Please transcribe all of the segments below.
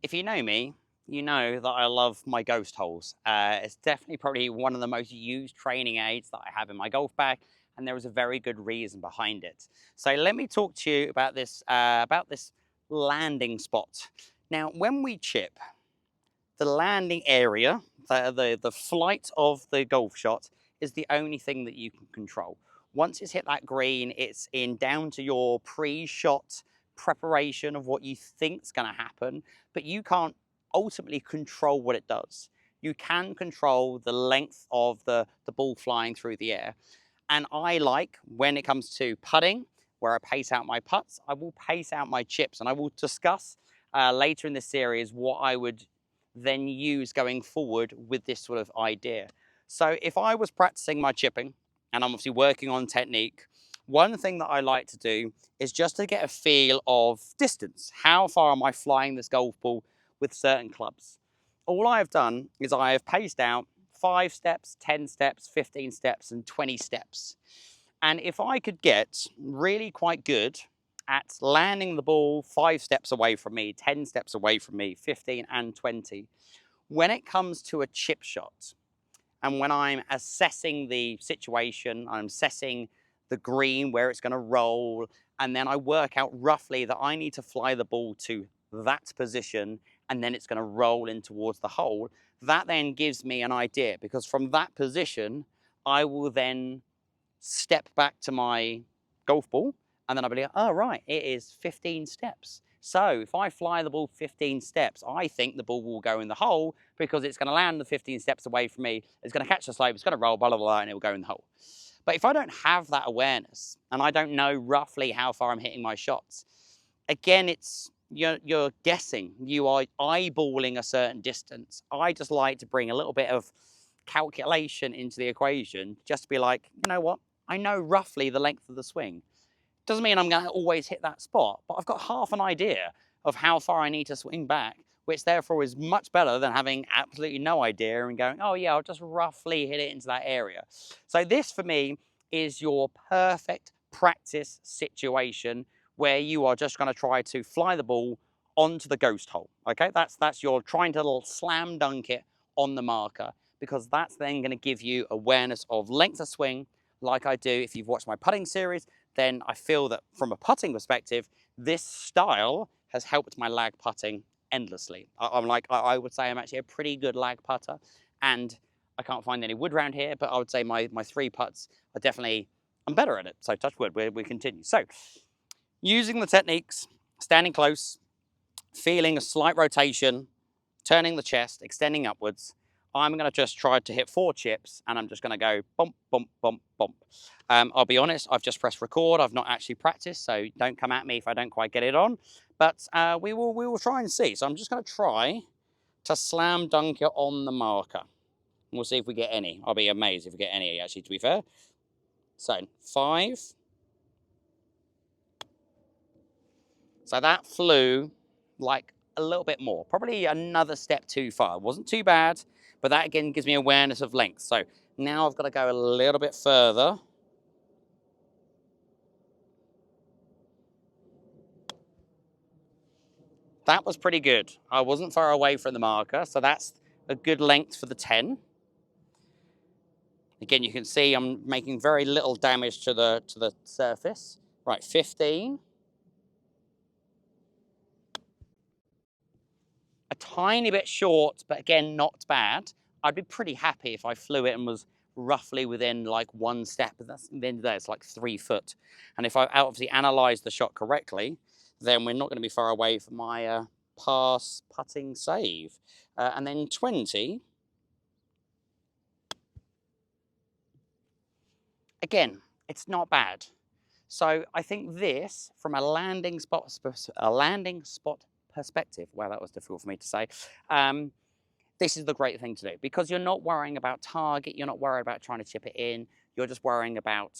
If you know me, you know that I love my ghost holes. It's definitely probably one of the most used training aids that I have in my golf bag, and there is a very good reason behind it. So let me talk to you about this landing spot. Now, when we chip, the landing area, the flight of the golf shot is the only thing that you can control. Once it's hit that green, it's in down to your pre-shot preparation of what you think's going to happen, but you can't ultimately control what it does. You can control the length of the ball flying through the air. And I like, when it comes to putting, where I pace out my putts, I will pace out my chips. And I will discuss later in this series what I would then use going forward with this sort of idea. So if I was practicing my chipping, and I'm obviously working on technique, one thing that I like to do is just to get a feel of distance. How far am I flying this golf ball with certain clubs? All I have done is I have paced out 5 steps, 10 steps, 15 steps, and 20 steps. And if I could get really quite good at landing the ball 5 steps away from me, 10 steps away from me, 15 and 20, when it comes to a chip shot, and when I'm assessing the situation, I'm assessing the green, where it's going to roll, and then I work out roughly that I need to fly the ball to that position, and then it's going to roll in towards the hole. That then gives me an idea, because from that position, I will then step back to my golf ball, and then I'll be like, oh, right, it is 15 steps. So if I fly the ball 15 steps, I think the ball will go in the hole because it's going to land the 15 steps away from me. It's going to catch the slope, it's going to roll, blah, blah, blah, and it will go in the hole. But if I don't have that awareness and I don't know roughly how far I'm hitting my shots, again, you're guessing. You are eyeballing a certain distance. I just like to bring a little bit of calculation into the equation, just to be like, you know what? I know roughly the length of the swing. Doesn't mean I'm going to always hit that spot, but I've got half an idea of how far I need to swing back, which therefore is much better than having absolutely no idea and going, oh yeah, I'll just roughly hit it into that area. So this for me is your perfect practice situation where you are just going to try to fly the ball onto the ghost hole. Okay, that's your trying to slam dunk it on the marker, because that's then going to give you awareness of length of swing, like I do if you've watched my putting series. Then I feel that from a putting perspective, this style has helped my lag putting endlessly. I would say I'm actually a pretty good lag putter, and I can't find any wood around here, but I would say my 3 putts are definitely, I'm better at it. So touch wood, we continue. So using the techniques, standing close, feeling a slight rotation, turning the chest, extending upwards, I'm going to just try to hit 4 chips, and I'm just going to go bump, bump, bump, bump. I'll be honest, I've just pressed record. I've not actually practiced, so don't come at me if I don't quite get it on. But we will try and see. So I'm just going to try to slam dunk it on the marker. We'll see if we get any. I'll be amazed if we get any, actually, to be fair. So 5. So that flew like a little bit more, probably another step too far. It wasn't too bad, but that again gives me awareness of length. So now I've got to go a little bit further. That was pretty good. I wasn't far away from the marker, so that's a good length for the 10. Again, you can see I'm making very little damage to the surface. Right, 15. A tiny bit short, but again, not bad. I'd be pretty happy if I flew it and was roughly within like 1 step. But that's the end of the day, it's like 3 foot. And if I obviously analyze the shot correctly, then we're not going to be far away from my pass putting save. And then 20. Again, it's not bad. So I think this, from a landing spot perspective, wow, that was difficult for me to say. This is the great thing to do, because you're not worrying about target, you're not worried about trying to chip it in, you're just worrying about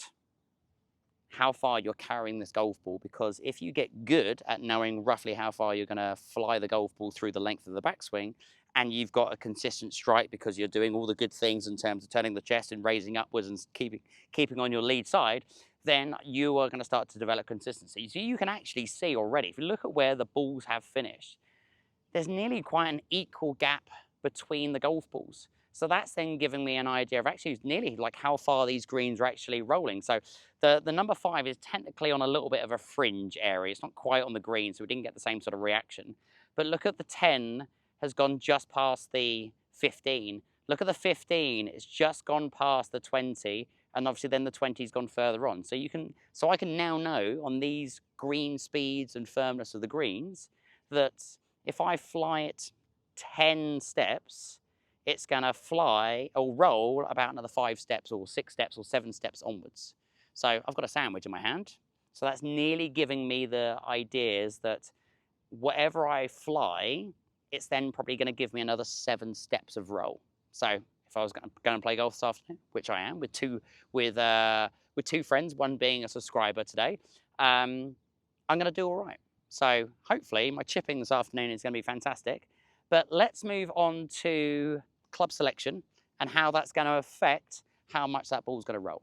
how far you're carrying this golf ball, because if you get good at knowing roughly how far you're going to fly the golf ball through the length of the backswing, and you've got a consistent strike because you're doing all the good things in terms of turning the chest and raising upwards and keeping on your lead side, then you are going to start to develop consistency. So you can actually see already, if you look at where the balls have finished, there's nearly quite an equal gap between the golf balls. So that's then giving me an idea of actually nearly like how far these greens are actually rolling. So the number 5 is technically on a little bit of a fringe area. It's not quite on the green, so we didn't get the same sort of reaction. But look at the 10 has gone just past the 15. Look at the 15, it's just gone past the 20, and obviously then the 20's gone further on. So I can now know on these green speeds and firmness of the greens that if I fly it 10 steps, it's going to fly or roll about another 5 steps or 6 steps or 7 steps onwards. So I've got a sandwich in my hand. So that's nearly giving me the ideas that whatever I fly, it's then probably going to give me another 7 steps of roll. So if I was going to play golf this afternoon, which I am with two friends, one being a subscriber today, I'm going to do all right. So hopefully my chipping this afternoon is going to be fantastic. But let's move on to club selection and how that's going to affect how much that ball's going to roll.